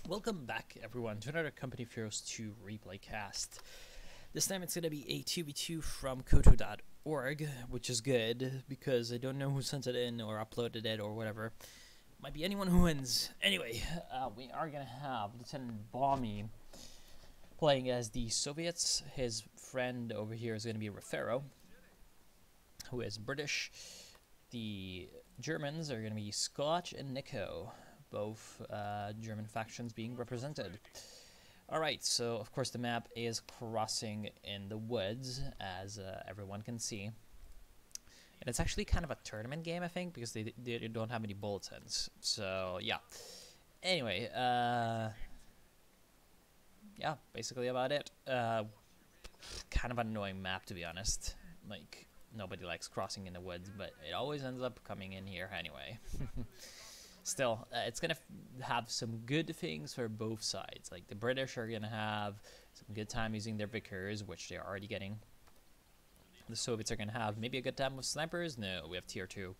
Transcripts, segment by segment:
Welcome back, everyone, to another Company of Heroes 2 replay cast. This time it's going to be a 2v2 from Koto.org, which is good because I don't know who sent it in or uploaded it or whatever. Might be anyone who wins. Anyway, we are going to have Lieutenant Bommy playing as the Soviets. His friend over here is going to be Rafero, who is British. The Germans are going to be Scotch and Nico, both German factions being represented. Alright, so of course the map is crossing in the woods, as everyone can see. And it's actually kind of a tournament game, I think, because they don't have any bulletins. So, yeah. Anyway, yeah, basically about it. Kind of an annoying map, to be honest. Like, nobody likes crossing in the woods, but it always ends up coming in here anyway. Still, it's going to have some good things for both sides. Like, the British are going to have some good time using their Vickers, which they're already getting. The Soviets are going to have maybe a good time with snipers. No, we have tier 2.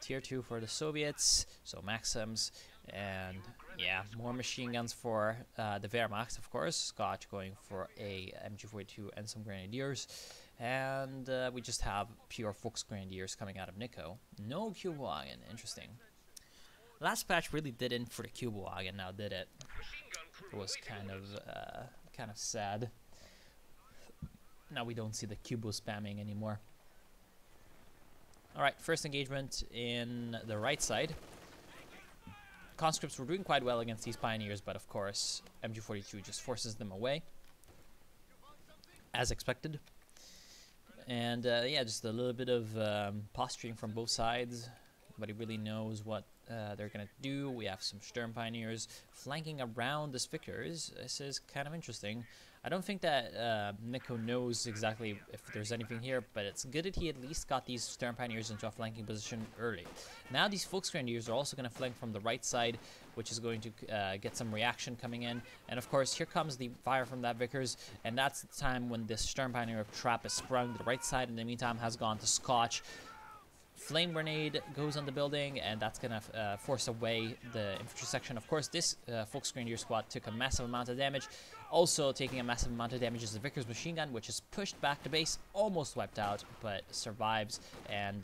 Tier 2 for the Soviets, so Maxims. And, yeah, more machine guns for the Wehrmacht, of course. Scotch going for a MG42 and some Grenadiers. And we just have pure Fuchs Grenadiers coming out of Nico. No Kübelwagen, interesting. Last patch really didn't for the Kübelwagen, now did it? It was kind of sad. Now we don't see the Kubo spamming anymore. Alright, first engagement in the right side. Conscripts were doing quite well against these Pioneers, but of course MG42 just forces them away, as expected. And yeah, just a little bit of posturing from both sides. Nobody really knows what they're going to do. We have some Sturm Pioneers flanking around the Vickers. This is kind of interesting. I don't think that Nico knows exactly if there's anything here, but it's good that he at least got these Sturm Pioneers into a flanking position early. Now these Fuchs Grenadiers are also going to flank from the right side, which is going to get some reaction coming in. And of course, here comes the fire from that Vickers, and that's the time when this Sturm Pioneer trap is sprung to the right side. In the meantime, has gone to Scotch. Flame grenade goes on the building, and that's going to force away the infantry section. Of course, this Fuchs Grenadier squad took a massive amount of damage. Also taking a massive amount of damage is the Vickers machine gun, which is pushed back to base, almost wiped out, but survives. And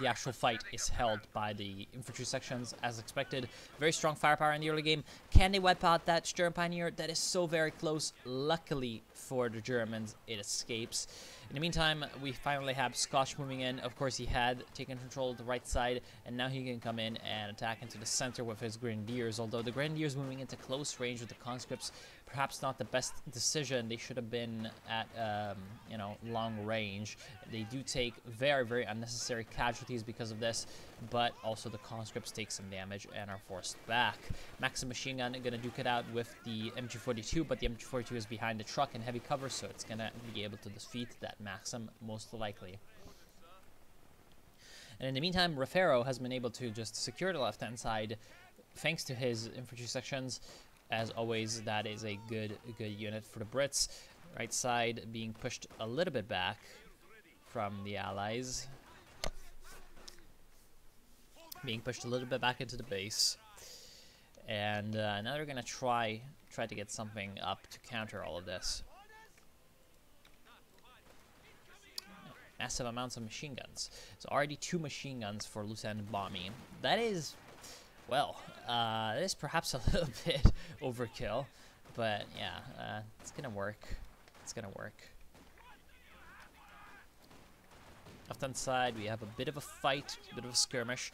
the actual fight is held by the infantry sections, as expected. Very strong firepower in the early game. Can they wipe out that Sturm Pioneer? That is so very close. Luckily for the Germans, it escapes. In the meantime, we finally have Scotch moving in. Of course, he had taken control of the right side, and now he can come in and attack into the center with his Grenadiers. Although the Grenadiers moving into close range with the conscripts, perhaps not the best decision. They should have been at, you know, long range. They do take very, very unnecessary casualties because of this, but also the conscripts take some damage and are forced back. Maxim machine gun gonna duke it out with the MG42, but the MG42 is behind the truck in heavy cover, so it's gonna be able to defeat that Maxim most likely. And in the meantime, Rafero has been able to just secure the left-hand side thanks to his infantry sections. As always, that is a good unit for the Brits. Right side being pushed a little bit back from the Allies. Being pushed a little bit back into the base. And now they're going to try to get something up to counter all of this. Massive amounts of machine guns. It's already 2 machine guns for Lieutenant Bommy. That is, well, it is perhaps a little bit overkill, but yeah, it's gonna work. It's gonna work. Left-hand side, we have a bit of a fight, a bit of a skirmish.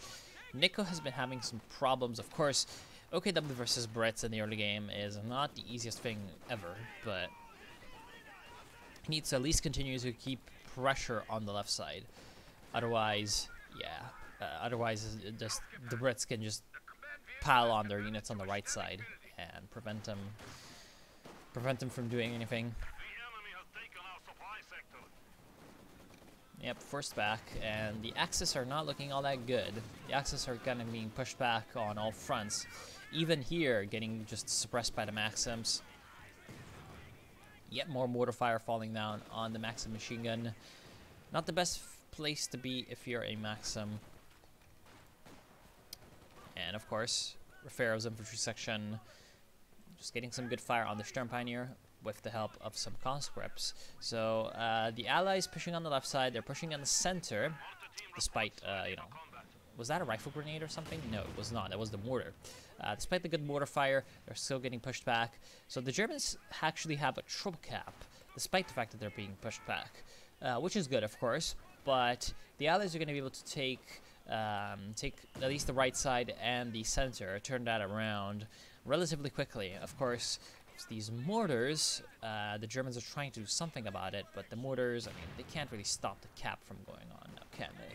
Nico has been having some problems. Of course, OKW versus Brits in the early game is not the easiest thing ever, but he needs to at least continue to keep pressure on the left side. Otherwise, yeah. Otherwise, just the Brits can just pile on their units on the right side and prevent them from doing anything. Yep, forced back, and the Axis are not looking all that good. The Axis are kind of being pushed back on all fronts. Even here, getting just suppressed by the Maxims. Yet more mortar fire falling down on the Maxim machine gun. Not the best place to be if you're a Maxim. And of of course. Refero's infantry section just getting some good fire on the Sturm Pioneer with the help of some conscripts. So the Allies pushing on the left side, they're pushing on the center, despite, you know, was that a rifle grenade or something? No, it was not. That was the mortar. Despite the good mortar fire, they're still getting pushed back. So the Germans actually have a triple cap, despite the fact that they're being pushed back, which is good, of course. But the Allies are going to be able to take at least the right side and the center, turn that around relatively quickly. Of course, these mortars, the Germans are trying to do something about it, but the mortars, I mean, they can't really stop the cap from going on now, can they?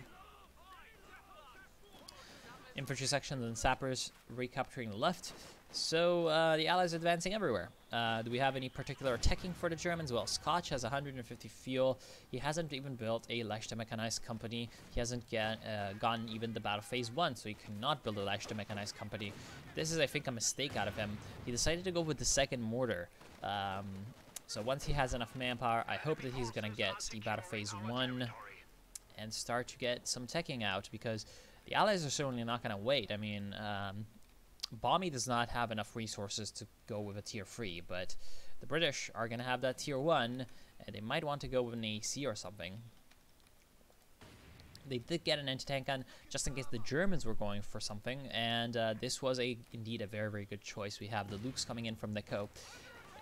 Infantry sections and sappers recapturing the left. So the Allies are advancing everywhere. Do we have any particular attacking for the Germans? Well, Scotch has 150 fuel. He hasn't even built a Leichte Mechanized company. He hasn't gotten even the Battle Phase 1, so he cannot build a Leichte Mechanized company. This is, I think, a mistake out of him. He decided to go with the second mortar. So once he has enough manpower, I hope that he's going to get the Battle Phase 1 and start to get some teching out, because the Allies are certainly not going to wait. I mean, Bomby does not have enough resources to go with a tier 3, but the British are going to have that tier 1, and they might want to go with an AC or something. They did get an anti-tank gun just in case the Germans were going for something, and this was indeed a very, very good choice. We have the Lukes coming in from Nico,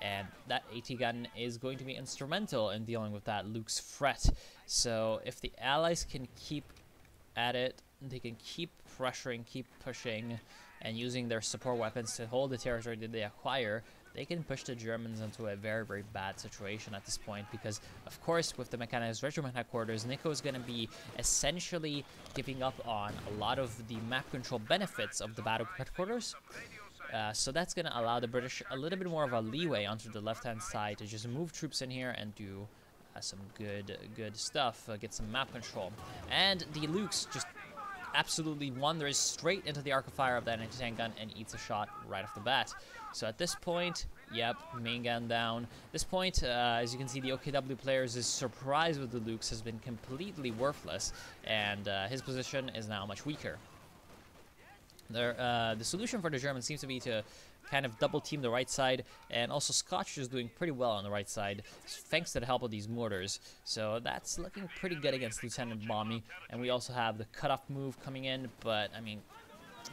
and that AT gun is going to be instrumental in dealing with that Luke's threat. So if the Allies can keep at it, they can keep pressuring, keep pushing, and using their support weapons to hold the territory that they acquire, they can push the Germans into a very, very bad situation at this point, because, of course, with the Mechanized Regiment headquarters, Nico is going to be essentially giving up on a lot of the map control benefits of the battle headquarters. So that's going to allow the British a little bit more of a leeway onto the left-hand side to just move troops in here and do some good stuff, get some map control. And the Lukes just absolutely wanders straight into the arc of fire of that anti-tank gun and eats a shot right off the bat. So at this point, yep, main gun down. At this point, as you can see, the OKW players' surprise with the Lukes has been completely worthless, and his position is now much weaker. The solution for the Germans seems to be to kind of double team the right side, and also Scotch is doing pretty well on the right side thanks to the help of these mortars. So that's looking pretty good against Lieutenant Bomby, and we also have the cutoff move coming in, but I mean,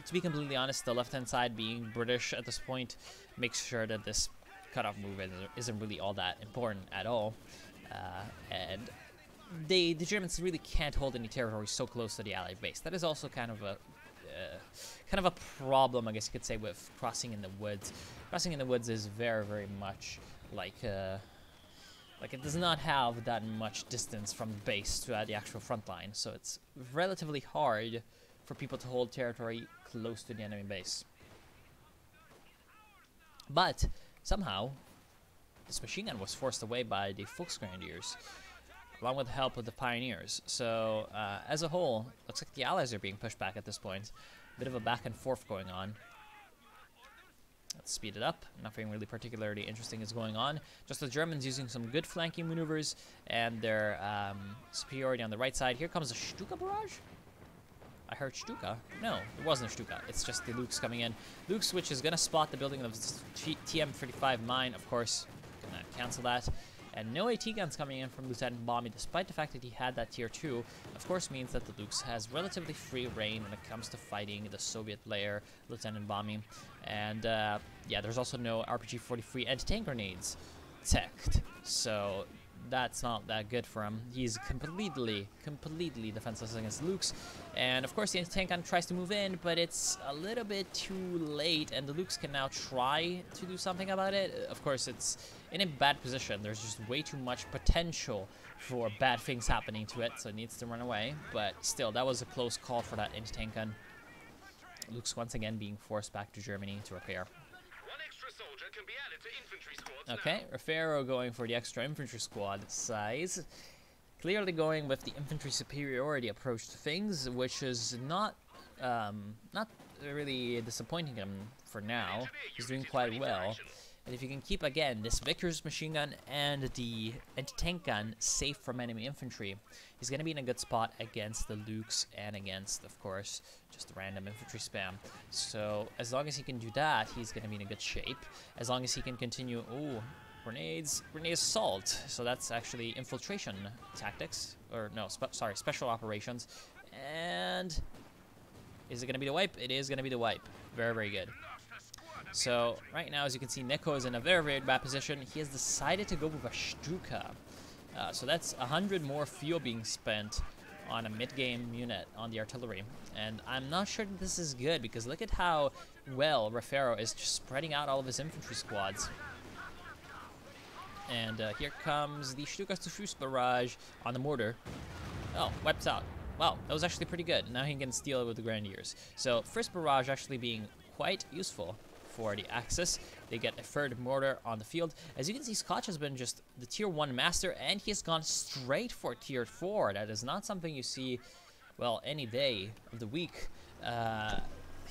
to be completely honest, the left hand side being British at this point makes sure that this cutoff move isn't really all that important at all, and the Germans really can't hold any territory so close to the Allied base. That is also kind of a problem, I guess you could say, with crossing in the woods. Crossing in the woods is very, very much like it does not have that much distance from the base to the actual front line, so it's relatively hard for people to hold territory close to the enemy base. But somehow, this machine gun was forced away by the Volksgrenadiers, along with the help of the Pioneers. So, as a whole, looks like the Allies are being pushed back at this point. Bit of a back and forth going on. Let's speed it up. Nothing really particularly interesting is going on. Just the Germans using some good flanking maneuvers and their superiority on the right side. Here comes a Stuka barrage? I heard Stuka. No, it wasn't a Stuka. It's just the Lukes coming in. Lukes, which is going to spot the building of the TM-35 mine, of course. Gonna cancel that. And no AT guns coming in from Lieutenant Bomby, despite the fact that he had that tier 2, of course means that the Lukes has relatively free reign when it comes to fighting the Soviet player, Lieutenant Bomby. And yeah, there's also no RPG-43 anti-tank grenades teched, so that's not that good for him. He's completely defenseless against Lukes. And of course the anti-tank gun tries to move in, but it's a little bit too late, and the Lukes can now try to do something about it. Of course, it's in a bad position. There's just way too much potential for bad things happening to it, so it needs to run away. But still, that was a close call for that anti-tank gun. Lukes once again being forced back to Germany to repair. Can be added to infantry squads okay, Refero going for the extra infantry squad size. Clearly going with the infantry superiority approach to things, which is not really disappointing him for now. He's doing quite well. And if you can keep, again, this Vickers machine gun and the anti-tank gun safe from enemy infantry, he's going to be in a good spot against the Lukes and against, of course, just random infantry spam. So as long as he can do that, he's going to be in a good shape. As long as he can continue... Ooh, grenades assault. So that's actually infiltration tactics. Or no, sorry, special operations. And is it going to be the wipe? It is going to be the wipe. Very, very good. So right now, as you can see, Nico is in a very, very bad position. He has decided to go with a Stuka. So that's 100 more fuel being spent on a mid-game unit on the artillery. And I'm not sure that this is good, because look at how well Raffaello is just spreading out all of his infantry squads. And here comes the Stuka to Schuss barrage on the mortar. Oh, wipes out. Wow, that was actually pretty good. Now he can steal it with the Grenadiers. So first barrage actually being quite useful for the Axis. They get a third mortar on the field. As you can see, Scotch has been just the tier 1 master, and he has gone straight for tier 4. That is not something you see, well, any day of the week.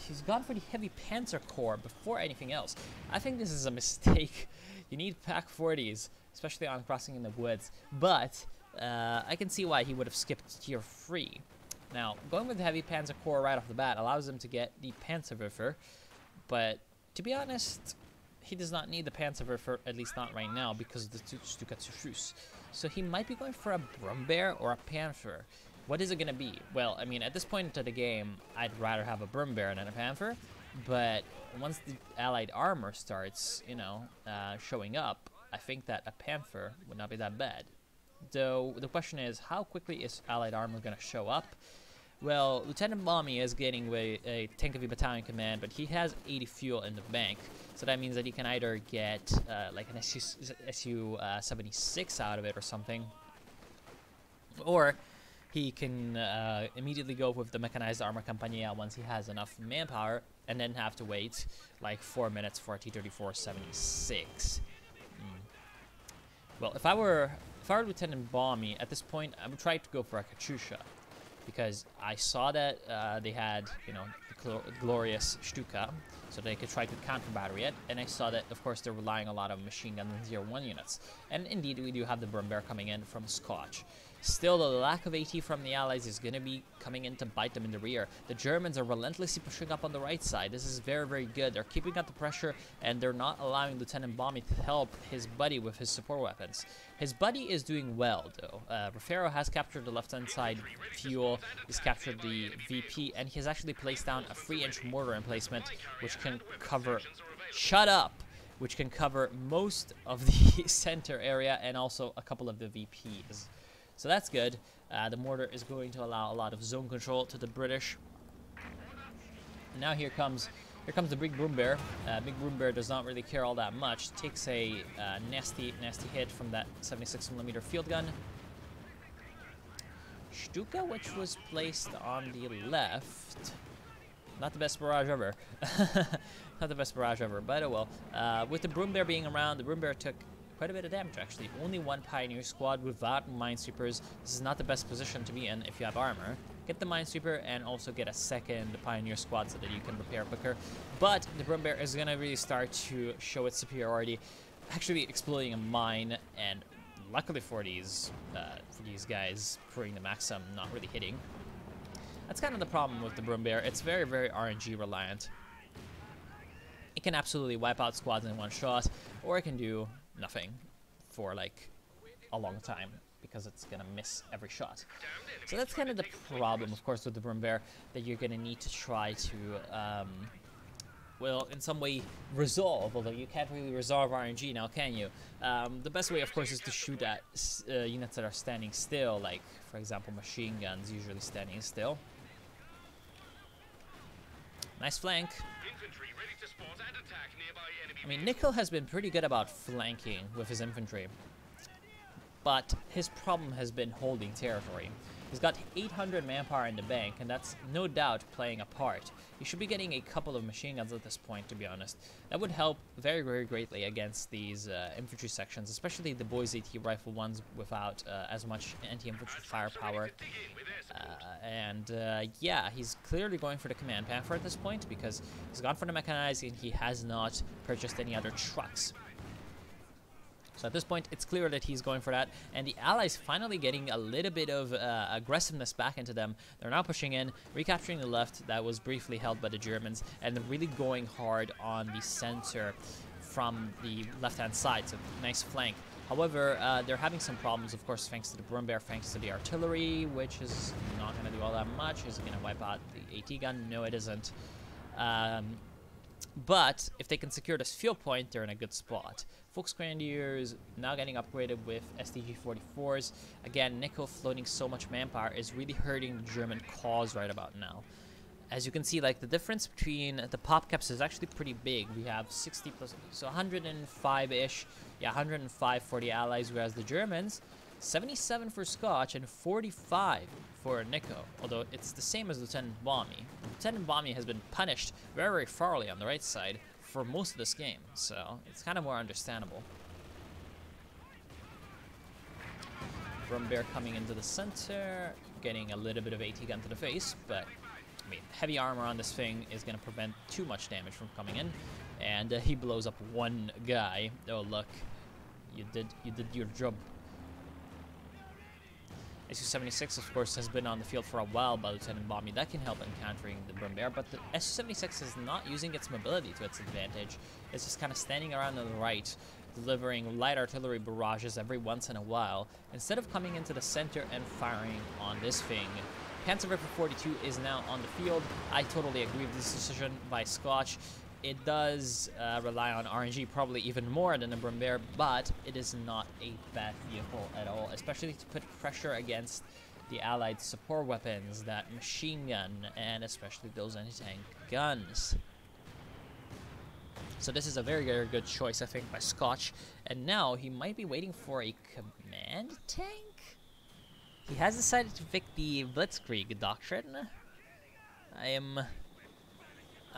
He's gone for the heavy Panzer Corps before anything else. I think this is a mistake. You need Pak 40s, especially on Crossing in the Woods, but I can see why he would have skipped tier 3. Now, going with the heavy Panzer Corps right off the bat allows him to get the Panzerwerfer, but to be honest, he does not need the Panzerwerfer, at least not right now, because of the Stuka zu Schuss. So he might be going for a Brummbär or a Panther. What is it going to be? Well, I mean, at this point into the game, I'd rather have a Brummbär than a Panther, but once the Allied armor starts, you know, showing up, I think that a Panther would not be that bad. Though, the question is, how quickly is Allied armor going to show up? Well, Lieutenant Balmy is getting a Tank Heavy Battalion command, but he has 80 fuel in the bank. So that means that he can either get like an SU-76 out of it or something, or he can immediately go with the Mechanized Armor Compagnia once he has enough manpower, and then have to wait like 4 minutes for a T-34-76. Well, if I were Lieutenant Balmy, at this point, I would try to go for a Katyusha, because I saw that they had, you know, the glorious Stuka, so they could try to counter-battery it, and I saw that, of course, they're relying a lot on machine gun and tier 1 units. And indeed, we do have the Brummbär coming in from Scotch. Still, the lack of AT from the Allies is going to be coming in to bite them in the rear. The Germans are relentlessly pushing up on the right side. This is very, very good. They're keeping up the pressure, and they're not allowing Lieutenant Balmy to help his buddy with his support weapons. His buddy is doing well, though. Raffaello has captured the left-hand side fuel, he's captured the VP, and he has actually placed down a 3-inch mortar emplacement, which can cover... Shut up! Which can cover most of the center area and also a couple of the VPs. So that's good. The mortar is going to allow a lot of zone control to the British. And now here comes the Big Brummbär. Big Brummbär does not really care all that much. Takes a nasty hit from that 76mm field gun. Stuka, which was placed on the left. Not the best barrage ever. Not the best barrage ever, but oh well. With the Brummbär being around, the Brummbär took quite a bit of damage, actually. Only one Pioneer squad without Minesweepers. This is not the best position to be in if you have armor. Get the Minesweeper and also get a second Pioneer squad so that you can repair quicker. But the Brummbär is going to really start to show its superiority, actually exploding a mine, and luckily for these guys, throwing the Maxim, not really hitting. That's kind of the problem with the Brummbär. It's very, very RNG reliant. It can absolutely wipe out squads in one shot, or it can do nothing for like a long time because it's gonna miss every shot. So that's kind of the problem, of course, with the Brummbär, that you're gonna need to try to well, in some way resolve, although you can't really resolve RNG now, can you? The best way, of course, is to shoot at units that are standing still, like, for example, machine guns usually standing still. Nice flank. I mean, Nickel has been pretty good about flanking with his infantry, but his problem has been holding territory. He's got 800 manpower in the bank, and that's no doubt playing a part. He should be getting a couple of machine guns at this point, to be honest. That would help very, very greatly against these infantry sections, especially the Boys AT rifle ones without as much anti-infantry firepower. Yeah, he's clearly going for the command panther at this point because he's gone for the mechanized and he has not purchased any other trucks. So at this point, it's clear that he's going for that, and the Allies finally getting a little bit of aggressiveness back into them. They're now pushing in, recapturing the left that was briefly held by the Germans, and they're really going hard on the center from the left-hand side, so nice flank. However, they're having some problems, of course, thanks to the Brummbär, thanks to the artillery, which is not going to do all that much. Is it going to wipe out the AT gun? No, it isn't. But if they can secure this field point, they're in a good spot. Volksgrenadiers now getting upgraded with STG-44s. Again, Nico floating so much manpower is really hurting the German cause right about now. As you can see, like, the difference between the pop caps is actually pretty big. We have 60 plus, so 105-ish. Yeah, 105 for the Allies, whereas the Germans, 77 for Scotch and 45 for Nico. Although it's the same as Lieutenant Bommy. Lieutenant Bommy has been punished very, very thoroughly on the right side for most of this game, so it's kind of more understandable. Brummbär coming into the center, getting a little bit of AT gun to the face, but I mean, heavy armor on this thing is going to prevent too much damage from coming in, and he blows up one guy. Oh look, you did your job. Su-76, of course, has been on the field for a while by Lieutenant Bommy. That can help in countering the Brummbär, but the Su-76 is not using its mobility to its advantage. It's just kind of standing around on the right, delivering light artillery barrages every once in a while, instead of coming into the center and firing on this thing. Panzerwerfer 42 is now on the field. I totally agree with this decision by Scotch. It does rely on RNG probably even more than the Brummbär, but it is not a bad vehicle at all, especially to put pressure against the Allied support weapons, that machine gun, and especially those anti-tank guns. So this is a very, very good choice, I think, by Scotch. And now he might be waiting for a command tank? He has decided to pick the Blitzkrieg doctrine.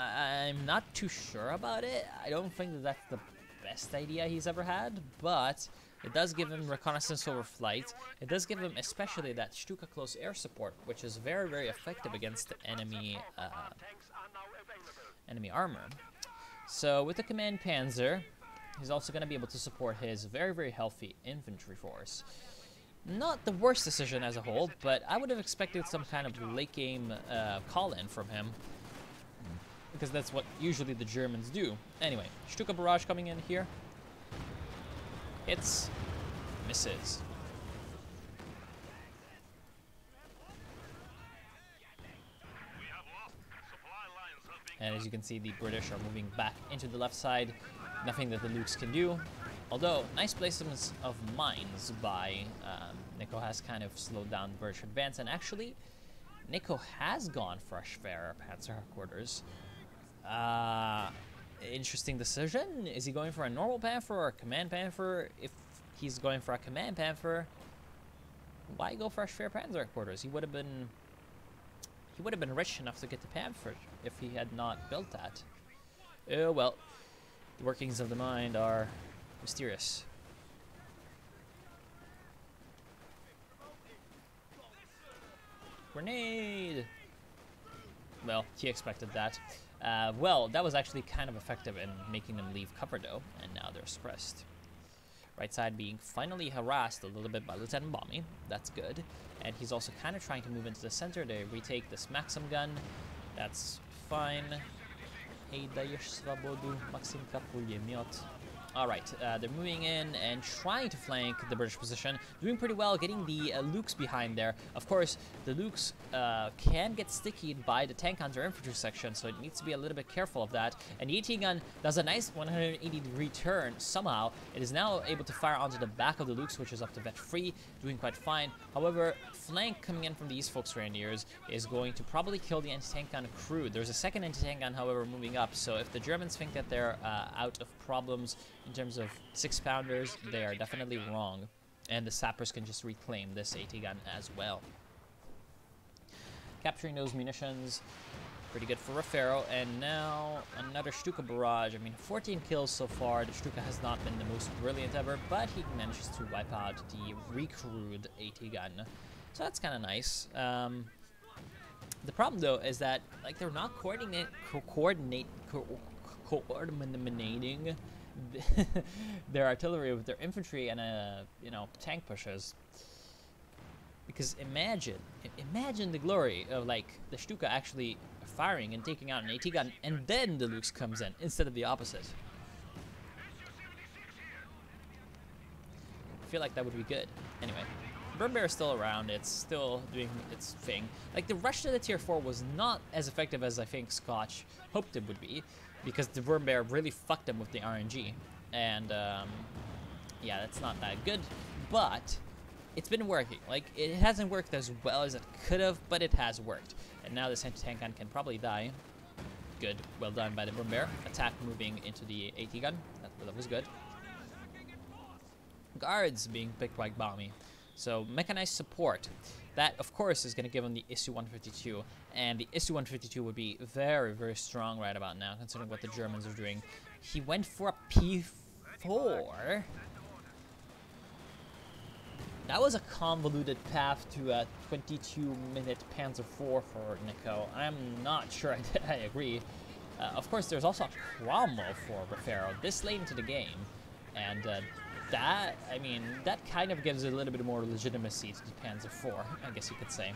I'm not too sure about it. I don't think that that's the best idea he's ever had, but it does give him reconnaissance over flight. It does give him especially that Stuka close air support, which is very, very effective against the enemy armor. So with the command panzer, he's also going to be able to support his very, very healthy infantry force. Not the worst decision as a whole, but I would have expected some kind of late game call-in from him, because that's what usually the Germans do. Anyway, Stuka barrage coming in here. Hits, misses. And as you can see, the British are moving back into the left side. Nothing that the Lukes can do. Although, nice placements of mines by Nico has kind of slowed down the British advance. And actually, Nico has gone for a Schwerer Panzer headquarters. Interesting decision. Is he going for a normal Panther or a command Panther? If he's going for a command Panther, why go for a Schwerer Panzer headquarters? He would have been rich enough to get the Panther if he had not built that. Oh well, the workings of the mind are mysterious. Grenade! Well, he expected that. Well, that was actually kind of effective in making them leave cover though, and now they're suppressed. Right side being finally harassed a little bit by Lieutenant Bommy. That's good. And he's also kind of trying to move into the center to retake this Maxim gun. That's fine. Hey, dajesz swobodu, Maximka pulemiot. Alright, they're moving in and trying to flank the British position. Doing pretty well, getting the Lukes behind there. Of course, the Lukes can get sticky by the tank hunter infantry section, so it needs to be a little bit careful of that. And the AT gun does a nice 180-degree turn somehow. It is now able to fire onto the back of the Lukes, which is up to vet free, doing quite fine. However, flank coming in from the East Volksgrenadiers is going to probably kill the anti-tank gun crew. There's a second anti-tank gun, however, moving up, so if the Germans think that they're out of problems in terms of 6-pounders, they are definitely wrong, and the sappers can just reclaim this AT gun as well. capturing those munitions. Pretty good for Raffaello. And now another Stuka barrage. I mean, 14 kills so far. The Stuka has not been the most brilliant ever, but he manages to wipe out the recrewed AT gun. So that's kind of nice. The problem though is that like they're not coordinating their artillery with their infantry and tank pushes. Because imagine the glory of like the Stuka actually firing and taking out an AT gun, and then the Lux comes in instead of the opposite. I feel like that would be good. Anyway, Burn Bear is still around. It's still doing its thing. Like the rush to the tier 4 was not as effective as I think Scotch hoped it would be, because the Burn Bear really fucked them with the RNG, and yeah, that's not that good. But it's been working. Like, it hasn't worked as well as it could have, but it has worked. And now this anti-tank gun can probably die. Good. Well done by the Burn Bear. Attack moving into the AT gun. That was good. Guards being picked by Balmy. So, mechanized support. That, of course, is going to give him the ISU-152. And the ISU-152 would be very, very strong right about now, considering what the Germans are doing. He went for a P4. That was a convoluted path to a 22-minute Panzer IV for Nico. I'm not sure I agree. Of course, there's also a Cromwell for Raffaello this late into the game. And that kind of gives a little bit more legitimacy to the Panzer IV, I guess you could say.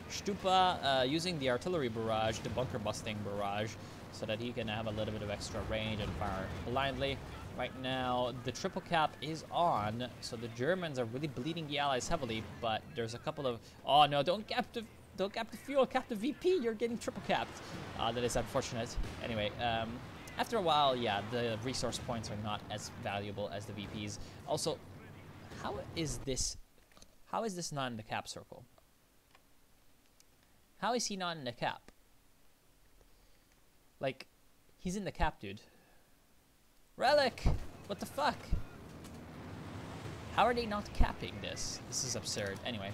Stupa using the artillery barrage, the bunker-busting barrage, so that he can have a little bit of extra range and fire blindly. Right now, the triple cap is on, so the Germans are really bleeding the Allies heavily, but there's a couple of... Oh no, don't cap the fuel, cap the VP, you're getting triple capped. That is unfortunate. Anyway, after a while, yeah, the resource points are not as valuable as the VPs. Also, how is this not in the cap circle? How is he not in the cap? Like, he's in the cap, dude. Relic! What the fuck? How are they not capping this? This is absurd. Anyway,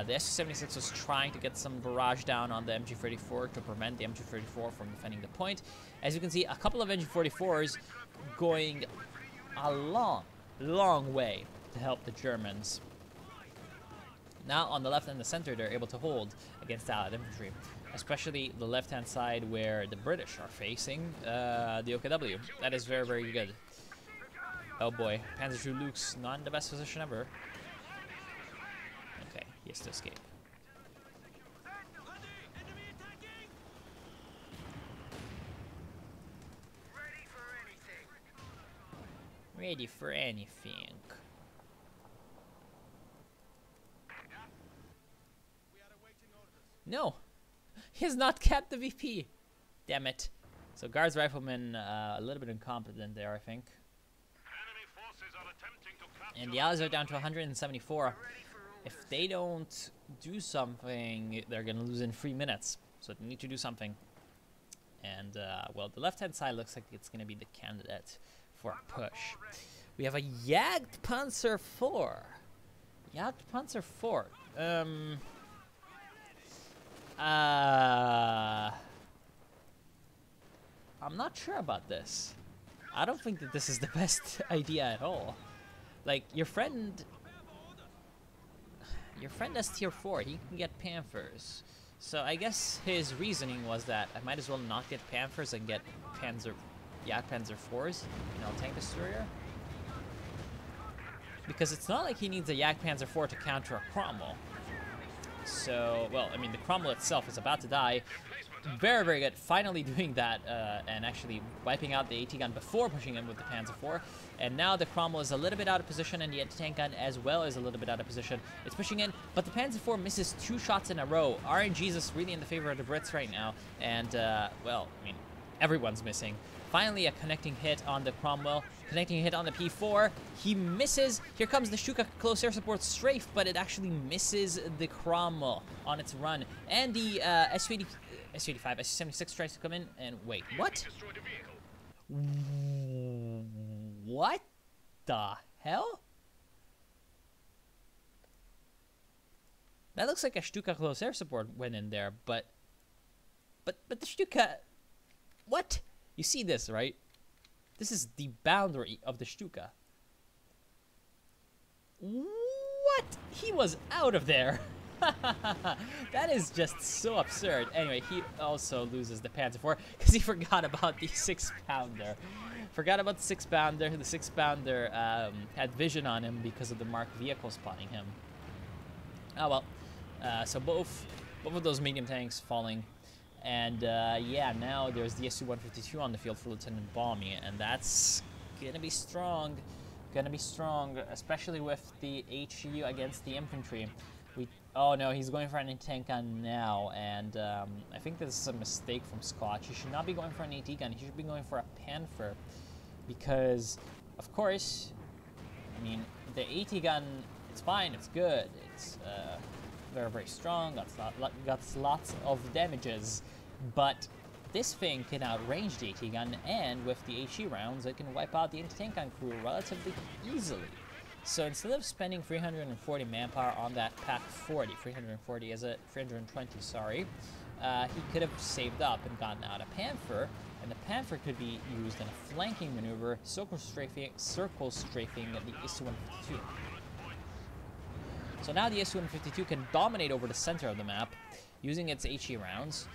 the Su-76 was trying to get some barrage down on the MG34 to prevent the MG34 from defending the point. As you can see, a couple of MG44s going a long way to help the Germans. Now on the left and the center, they're able to hold against Allied infantry, especially the left-hand side where the British are facing the OKW. That is very, very good. Oh boy, Panzer II Luke's not in the best position ever. Okay, he has to escape. Ready for anything. No, he has not capped the VP. Damn it. So Guards Riflemen a little bit incompetent there, I think. And the Allies are down to 174. If they don't do something, they're going to lose in 3 minutes. So they need to do something. And, well, the left-hand side looks like it's going to be the candidate for a push. We have a Jagdpanzer IV. Jagdpanzer IV. I'm not sure about this. I don't think that this is the best idea at all. Like, your friend has tier 4, he can get Panthers. So I guess his reasoning was that I might as well not get Panthers and get Panzer 4s, tank destroyer. Because it's not like he needs a Jagdpanzer 4 to counter a Cromwell. So, well, I mean, the Cromwell itself is about to die. Very, very good. Finally doing that and actually wiping out the AT gun before pushing in with the Panzer IV. And now the Cromwell is a little bit out of position, and the anti-tank gun as well is a little bit out of position. It's pushing in, but the Panzer IV misses 2 shots in a row. RNG's is really in the favor of the Brits right now. And, well, I mean, everyone's missing. Finally, a connecting hit on the Cromwell. Connecting hit on the P4. He misses. Here comes the Stuka close air support strafe, but it actually misses the Cromwell on its run. And the Su-85, Su-76 tries to come in and wait. What? What the hell? That looks like a Stuka close air support went in there, but the Stuka, what? You see this, right? This is the boundary of the Stuka. What? He was out of there. That is just so absurd. Anyway, he also loses the Panzer IV because he forgot about the 6-pounder. Forgot about the 6-pounder. The 6-pounder had vision on him because of the marked vehicle spotting him. Oh well. So both of those medium tanks falling. And yeah, now there's the Su-152 on the field for Lieutenant Balmy, and that's gonna be strong. Gonna be strong, especially with the HU against the infantry. Oh no, he's going for an anti-tank gun now, and I think this is a mistake from Scotch. He should not be going for an AT gun. He should be going for a Panther, because, of course, I mean, the AT gun, it's fine, it's good, it's very, very strong, got lots of damages, but this thing can outrange the AT gun, and with the HE rounds, it can wipe out the anti-tank gun crew relatively easily. So instead of spending 340 manpower on that Pak 40, 340 is it? 320, sorry, he could have saved up and gotten out a Panther, and the Panther could be used in a flanking maneuver, circle strafing the Su-152. So now the Su-152 can dominate over the center of the map using its HE rounds,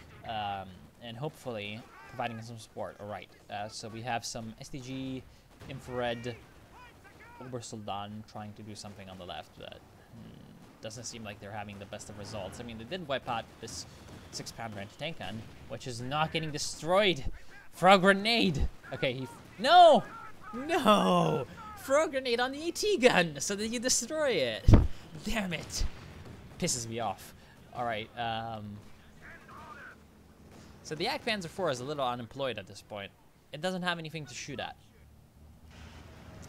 and hopefully providing some support. Alright, so we have some SDG, infrared, Obersoldan trying to do something on the left, but doesn't seem like they're having the best of results. I mean, they did wipe out this 6-pounder anti-tank gun, which is not getting destroyed. Throw a grenade! Okay, no! No! Throw a grenade on the AT gun so that you destroy it! Damn it! Pisses me off. Alright, so the Jagdpanzer IV is a little unemployed at this point. It doesn't have anything to shoot at,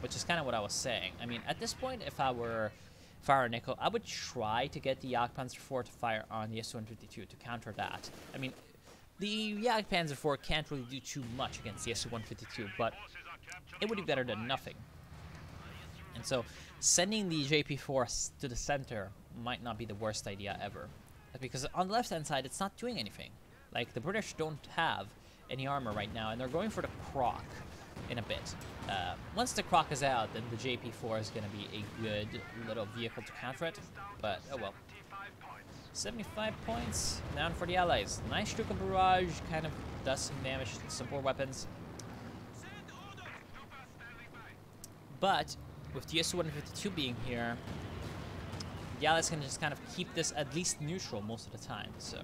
which is kind of what I was saying. I mean, at this point, if I were Nickel, I would try to get the Jagdpanzer IV to fire on the Su-152 to counter that. I mean, the Jagdpanzer IV can't really do too much against the Su-152, but it would be better than nothing. And so, sending the JP4 to the center might not be the worst idea ever. Because on the left-hand side, it's not doing anything. Like, the British don't have any armor right now, and they're going for the Croc in a bit. Once the Croc is out, then the JP4 is going to be a good little vehicle to counter it, but oh well. 75 points down for the Allies. Nice Stuka barrage, kind of does some damage to support weapons. But with the Su-152 being here, the Allies can just kind of keep this at least neutral most of the time, so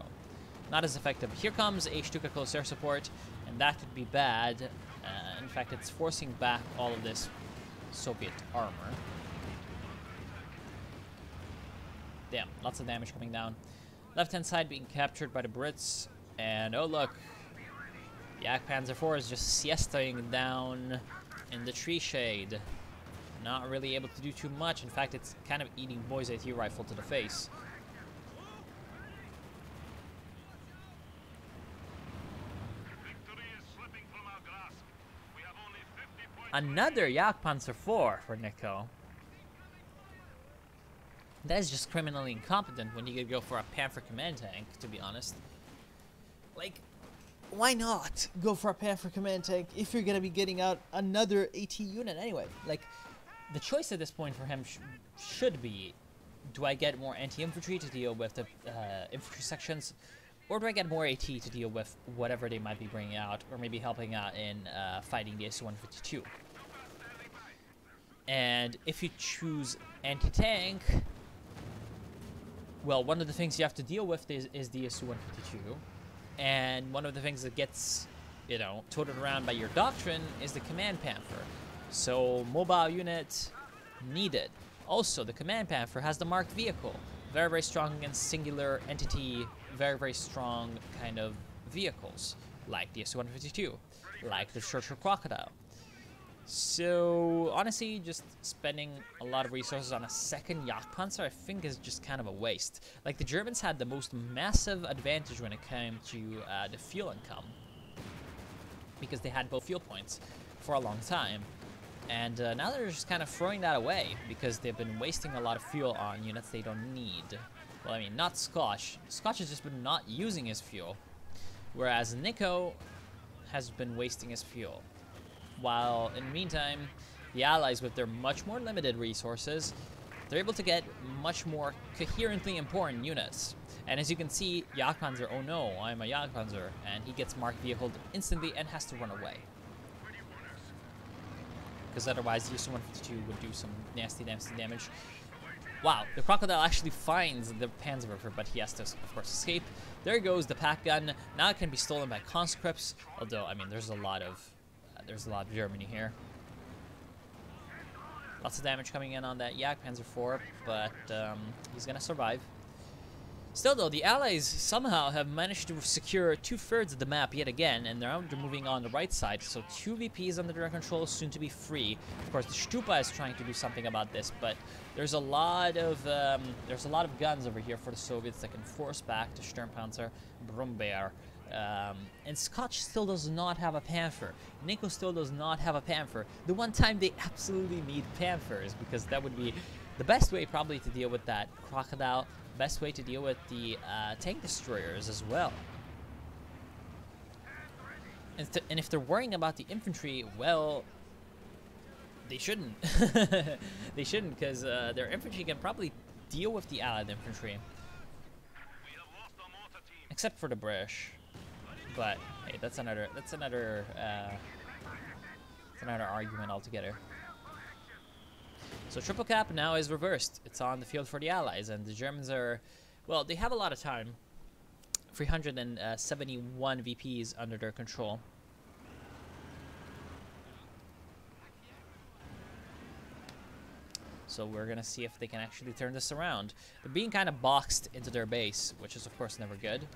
not as effective. Here comes a Stuka close air support, and that could be bad. In fact, it's forcing back all of this Soviet armor. Damn, lots of damage coming down. Left-hand side being captured by the Brits, and oh look, the Jagdpanzer IV is just siestaing down in the tree shade. Not really able to do too much. In fact, it's kind of eating Boy's AT rifle to the face. Another Jagdpanzer IV for Nico. That is just criminally incompetent when you could go for a Panther command tank, to be honest. Like, why not go for a Panther command tank if you're going to be getting out another AT unit anyway? Like, the choice at this point for him should be, do I get more anti-infantry to deal with the infantry sections, or do I get more AT to deal with whatever they might be bringing out, or maybe helping out in fighting the Su-152? And if you choose anti-tank, well, one of the things you have to deal with is the Su-152, and one of the things that gets, you know, toted around by your doctrine is the Command Panther. So, mobile unit needed. Also, the Command Panther has the marked vehicle. Very, very strong against singular entity, very, very strong kind of vehicles, like the Su-152, like the Churchill Crocodile. So, honestly, just spending a lot of resources on a second Jagdpanzer, I think, is just kind of a waste. Like, the Germans had the most massive advantage when it came to the fuel income, because they had both fuel points for a long time. And now they're just kind of throwing that away, because they've been wasting a lot of fuel on units they don't need. Well, I mean, not Scotch. Scotch has just been not using his fuel, whereas Nico has been wasting his fuel. While in the meantime, the Allies, with their much more limited resources, they're able to get much more coherently important units. And as you can see, Jagdpanzer, oh no, I'm a Jagdpanzer, and he gets marked vehicled instantly and has to run away. Because otherwise the Su-152 would do some nasty damage. Wow, the Crocodile actually finds the Panzerwerfer, but he has to, of course, escape. There goes the pack gun. Now it can be stolen by conscripts, although, I mean, there's a lot of Germany here. Lots of damage coming in on that Jagdpanzer IV, but he's gonna survive. Still though, the Allies somehow have managed to secure 2/3 of the map yet again, and now they're moving on the right side, so 2 VPs under their control, soon to be free. Of course, the Stupa is trying to do something about this, but there's a lot of guns over here for the Soviets that can force back the Sturmpanzer, Brummbär. And Scotch still does not have a Panther. Nico still does not have a Panther. The one time they absolutely need Panthers, because that would be the best way probably to deal with that Crocodile, best way to deal with the tank destroyers as well. And if they're worrying about the infantry, well, they shouldn't. They shouldn't, because their infantry can probably deal with the Allied infantry. Except for the British. But hey, that's another argument altogether. So triple cap now is reversed. It's on the field for the Allies, and the Germans are, well, they have a lot of time. 371 VPs under their control. So we're gonna see if they can actually turn this around. They're being kind of boxed into their base, which is of course never good.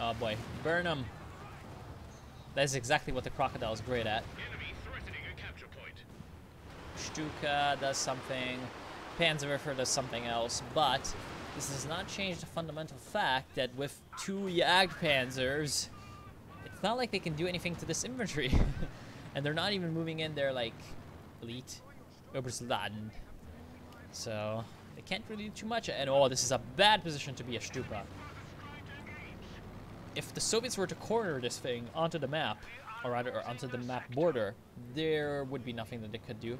Oh boy, burn them. That's exactly what the Crocodile is great at. Enemy threatening a capture point. Stuka does something, Panzerwerfer does something else, but this does not change the fundamental fact that with 2 Jagdpanzers, it's not like they can do anything to this infantry. And they're not even moving in their, like, elite Obersoldaten. So, they can't really do too much. And oh, this is a bad position to be a Stupa. If the Soviets were to corner this thing onto the map, or rather onto the map border, there would be nothing that they could do.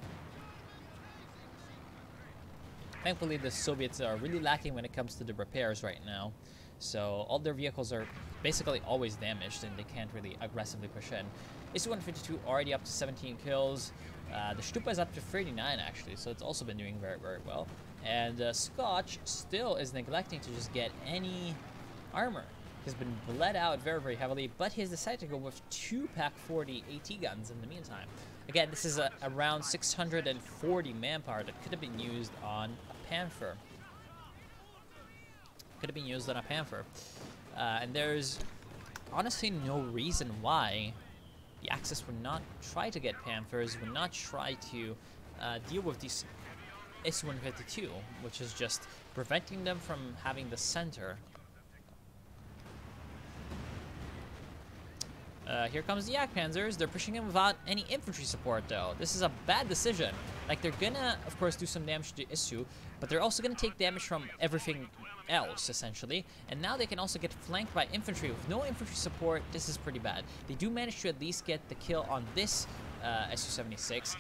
Thankfully, the Soviets are really lacking when it comes to the repairs right now. So all their vehicles are basically always damaged, and they can't really aggressively push in. Su-152 already up to 17 kills. The Stupa is up to 39 actually, so it's also been doing very, very well. And Scotch still is neglecting to just get any armor. He's been bled out very, very heavily, but he's decided to go with 2 PaK-40 AT guns in the meantime. Again, this is around 640 manpower that could have been used on a Panther. And there's honestly no reason why the Axis would not try to get Panthers, would not try to deal with these Su-152, which is just preventing them from having the center. Here comes the Jagdpanzers. They're pushing in without any infantry support, though. This is a bad decision. Like, they're gonna, of course, do some damage to Isu, but they're also gonna take damage from everything else, essentially. And now they can also get flanked by infantry. With no infantry support, this is pretty bad. They do manage to at least get the kill on this Su-76.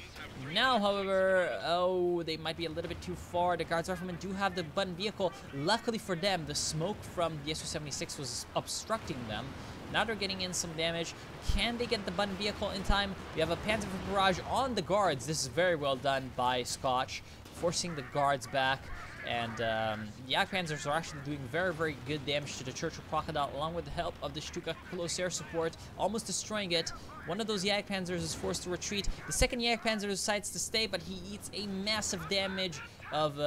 Now, however, oh, they might be a little bit too far. The Guards Riflemen do have the button vehicle. Luckily for them, the smoke from the Su-76 was obstructing them. Now they're getting in some damage. Can they get the button vehicle in time? We have a Panzerwerfer barrage on the guards. This is very well done by Scotch, forcing the guards back. And the Jagdpanzers are actually doing very, very good damage to the Churchill Crocodile, along with the help of the Stuka close air support, almost destroying it. One of those Jagdpanzers is forced to retreat. The second Jagdpanzer decides to stay, but he eats a massive damage of,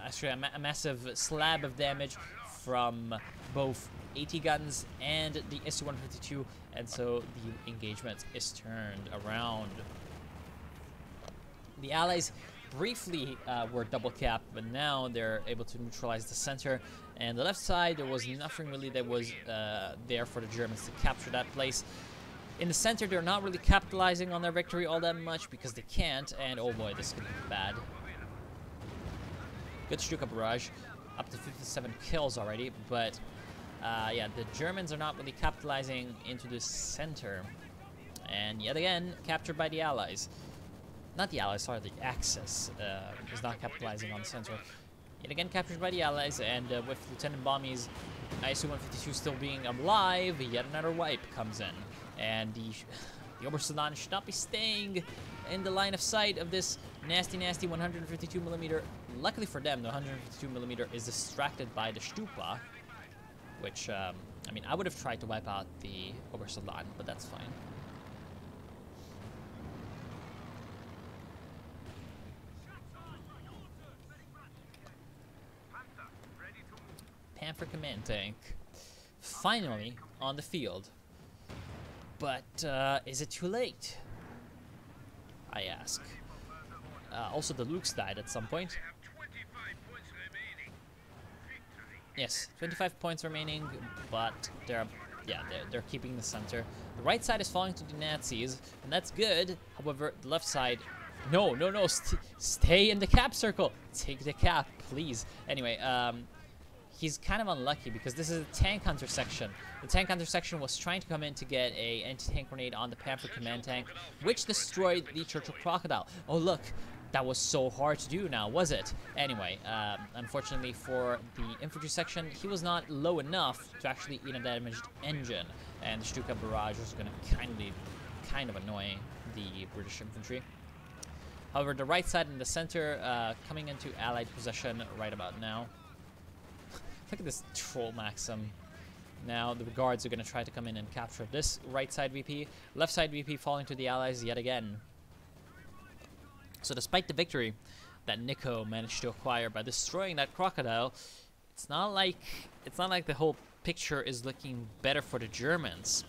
actually a massive slab of damage from both AT guns and the Su-152, and so the engagement is turned around. The Allies briefly were double capped, but now they're able to neutralize the center. And the left side, there was nothing really that was there for the Germans to capture that place. In the center, they're not really capitalizing on their victory all that much because they can't, and oh boy, this could be bad. Good Stuka barrage, up to 57 kills already, but yeah, the Germans are not really capitalizing into the center. And yet again, captured by the Allies. Not the Allies, sorry, the Axis is not capitalizing on the center. Yet again, captured by the Allies, and with Lieutenant Bommy's ISU-152 still being alive, yet another wipe comes in. And the Obersoldaten should not be staying in the line of sight of this nasty 152mm. Luckily for them, the 152mm is distracted by the Stupa, which, I mean, I would have tried to wipe out the Obersoldaten, but that's fine. Panther command tank finally on the field, but is it too late, I ask. Also the Lukes died at some point. Yes, 25 points remaining, but they're keeping the center. The right side is falling to the Nazis, and that's good. However, the left side, no, stay in the cap circle. Take the cap, please. Anyway, he's kind of unlucky because this is a tank hunter section. The tank hunter section was trying to come in to get a anti-tank grenade on the Panther command tank, which destroyed the Churchill Crocodile. Oh look, that was so hard to do now, was it? Anyway, unfortunately for the infantry section, he was not low enough to actually eat a damaged engine, and the Stuka barrage was going to kind of annoy the British infantry. However, the right side and the center coming into Allied possession right about now. Look at this troll Maxim. Now the guards are going to try to come in and capture this right side VP. Left side VP falling to the Allies yet again. So despite the victory that Nico managed to acquire by destroying that crocodile, it's not like the whole picture is looking better for the Germans.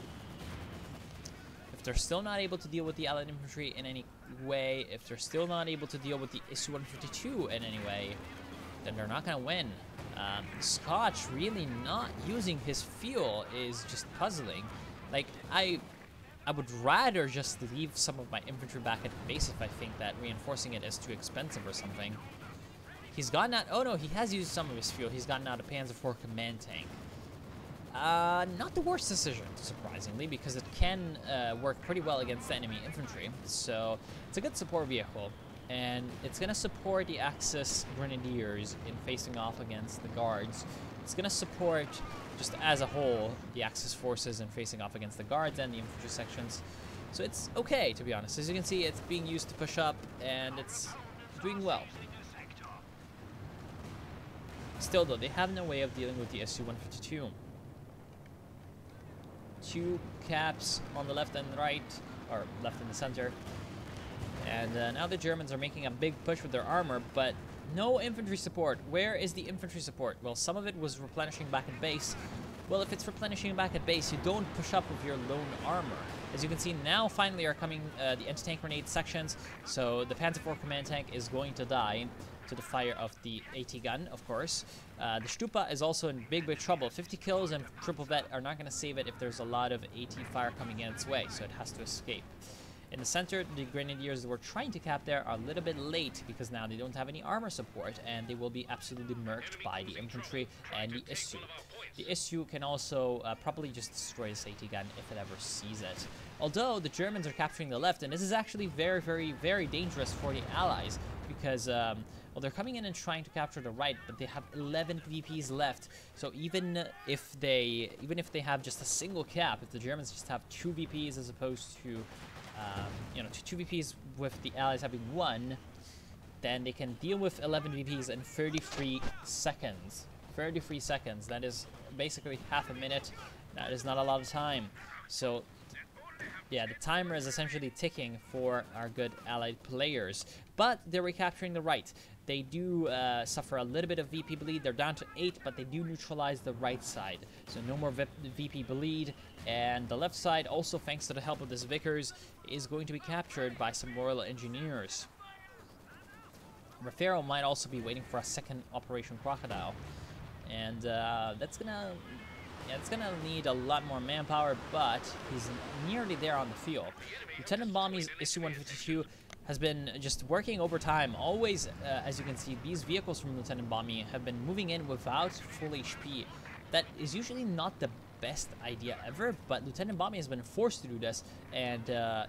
If they're still not able to deal with the Allied infantry in any way, if they're still not able to deal with the ISU-152 in any way, then they're not going to win. Scotch really not using his fuel is just puzzling. Like, I would rather just leave some of my infantry back at base if I think that reinforcing it is too expensive or something. He's gotten out, oh no, he has used some of his fuel. He's gotten out a Panzer IV command tank. Not the worst decision, surprisingly, because it can work pretty well against the enemy infantry. So it's a good support vehicle. And it's going to support the Axis Grenadiers in facing off against the Guards. It's going to support, just as a whole, the Axis forces in facing off against the Guards and the infantry sections. So it's okay, to be honest. As you can see, it's being used to push up, and it's doing well. Still, though, they have no way of dealing with the ISU-152. Two caps on the left and right, or left and the center. And now the Germans are making a big push with their armor, but no infantry support. Where is the infantry support? Well, some of it was replenishing back at base. Well, if it's replenishing back at base, you don't push up with your lone armor. As you can see, now finally are coming the anti-tank grenade sections, so the Panzer IV command tank is going to die to the fire of the AT gun, of course. The Stupa is also in big trouble. 50 kills and triple vet are not going to save it if there's a lot of AT fire coming in its way, so it has to escape. In the center, the Grenadiers that were trying to cap there are a little bit late because now they don't have any armor support, and they will be absolutely murked by the infantry and the ISU. The ISU can also probably just destroy this AT gun if it ever sees it. Although the Germans are capturing the left, and this is actually very, very, very dangerous for the Allies because, well, they're coming in and trying to capture the right, but they have 11 VPs left. So even if they have just a single cap, if the Germans just have 2 VPs as opposed to you know, 2 VPs with the Allies having 1, then they can deal with 11 VPs in 33 seconds. 33 seconds. That is basically half a minute. That is not a lot of time. So, yeah, the timer is essentially ticking for our good Allied players. But they're recapturing the right. They do suffer a little bit of VP bleed. They're down to 8, but they do neutralize the right side. So no more VP bleed. And the left side, also thanks to the help of this Vickers, is going to be captured by some Royal Engineers. Raffaello might also be waiting for a second Operation Crocodile. And that's going to Yeah, it's gonna need a lot more manpower, but he's nearly there on the field. Lieutenant Bommy's Isu-152 has been just working overtime. Always, as you can see, these vehicles from Lieutenant Bommy have been moving in without full HP. That is usually not the best idea ever, but Lieutenant Bommy has been forced to do this, and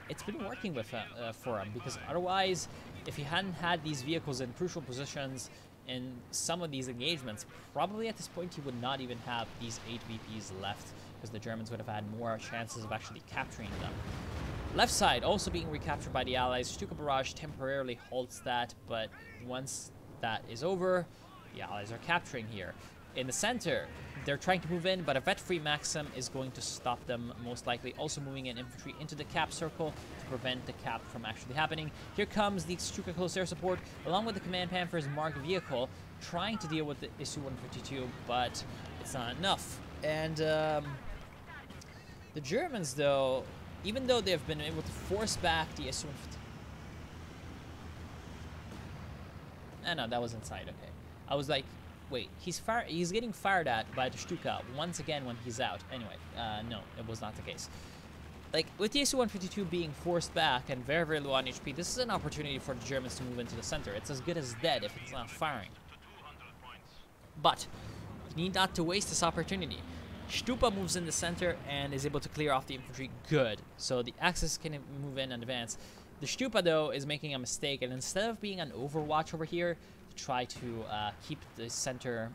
it's been working with for him, because otherwise, if he hadn't had these vehicles in crucial positions in some of these engagements, probably at this point he would not even have these 8 VPs left, because the Germans would have had more chances of actually capturing them. Left side also being recaptured by the Allies. Stuka Barrage temporarily halts that, but once that is over, the Allies are capturing here. In the center, they're trying to move in, but a vet-free Maxim is going to stop them, most likely. Also moving in infantry into the cap circle to prevent the cap from actually happening. Here comes the Stuka Close Air Support, along with the Command Panthers marked vehicle, trying to deal with the Isu-152, but it's not enough. And the Germans, though, even though they've been able to force back the Isu-152... no, that was inside, okay. I was like, wait, he's getting fired at by the Stuka once again when he's out. Anyway, no, it was not the case. Like, with the Isu-152 being forced back and very, very low on HP, this is an opportunity for the Germans to move into the center. It's as good as dead if it's not firing. But, you need not to waste this opportunity. Stupa moves in the center and is able to clear off the infantry. Good. So the Axis can move in and advance. The Stupa, though, is making a mistake, and instead of being an overwatch over here, try to keep the center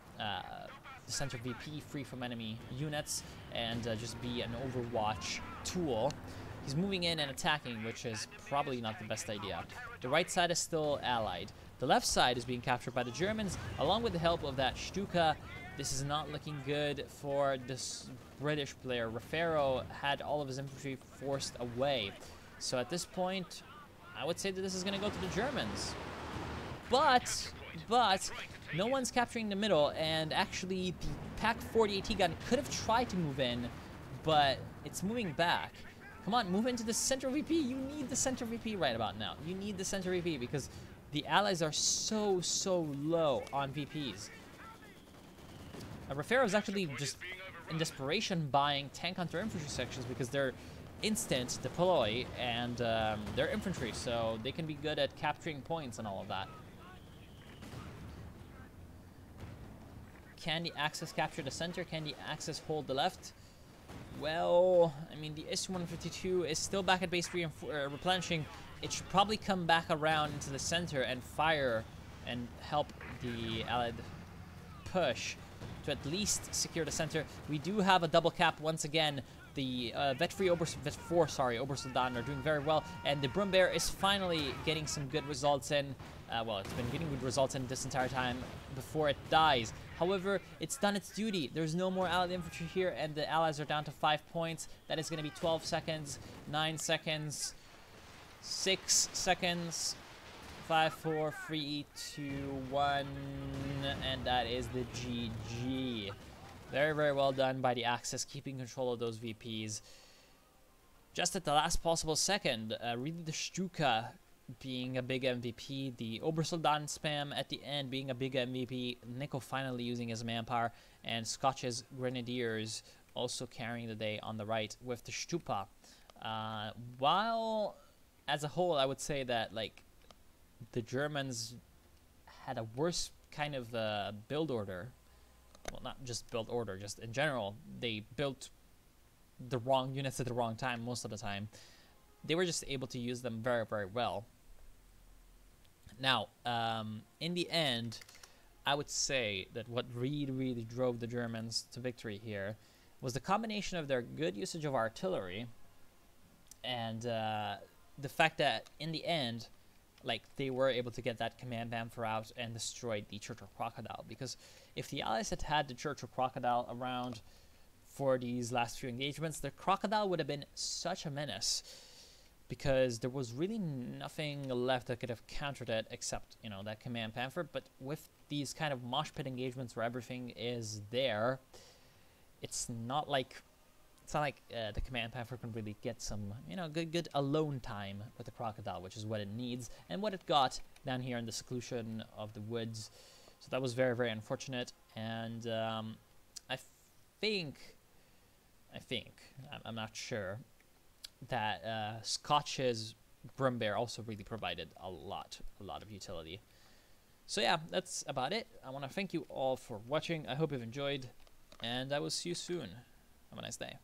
VP free from enemy units and just be an overwatch tool. He's moving in and attacking, which is probably not the best idea. The right side is still allied. The left side is being captured by the Germans, along with the help of that Stuka. This is not looking good for this British player. Raffaello had all of his infantry forced away. So at this point, I would say that this is going to go to the Germans. But no one's capturing the middle, and actually the PaK-40 AT gun could have tried to move in, but it's moving back. Come on, move into the center VP. You need the center VP right about now. You need the center VP because the Allies are so low on VPs. Raffaello is actually just in desperation buying tank hunter infantry sections because they're instant deploy and they're infantry, so they can be good at capturing points and all of that. Can the Axis capture the center? Can the Axis hold the left? Well, I mean, the Isu-152 is still back at base 3 and replenishing. It should probably come back around into the center and fire and help the Allied push to at least secure the center. We do have a double cap once again. The Obersoldaten are doing very well, and the Brummbär is finally getting some good results in. Well, it's been getting good results in this entire time before it dies. However, it's done its duty. There's no more Allied infantry here, and the Allies are down to 5 points. That is going to be 12 seconds, 9 seconds, 6 seconds, 5, 4, 3, 2, 1, and that is the GG. Very, very well done by the Axis, keeping control of those VPs. Just at the last possible second, really the Stuka being a big MVP, the Obersoldaten spam at the end being a big MVP, Nico finally using his manpower, and Scotch's Grenadiers also carrying the day on the right with the Stupa. While, as a whole, I would say that, like, the Germans had a worse kind of build order. Well, not just build order, just in general, they built the wrong units at the wrong time most of the time. They were just able to use them very, very well. Now, in the end, I would say that what really drove the Germans to victory here was the combination of their good usage of artillery and the fact that in the end, like, they were able to get that command Panther out and destroyed the Churchill Crocodile. Because if the Allies had had the Churchill Crocodile around for these last few engagements, the Crocodile would have been such a menace because there was really nothing left that could have countered it except, you know, that command Panther. But with these kind of mosh pit engagements where everything is there, it's not like the command Panther can really get some, you know, good alone time with the Crocodile, which is what it needs and what it got down here in the seclusion of the woods. So that was very, very unfortunate. And I think I think. I'm not sure. That Scotch's Brum Bear also really provided a lot of utility. So yeah, that's about it. I want to thank you all for watching. I hope you've enjoyed, and I will see you soon. Have a nice day.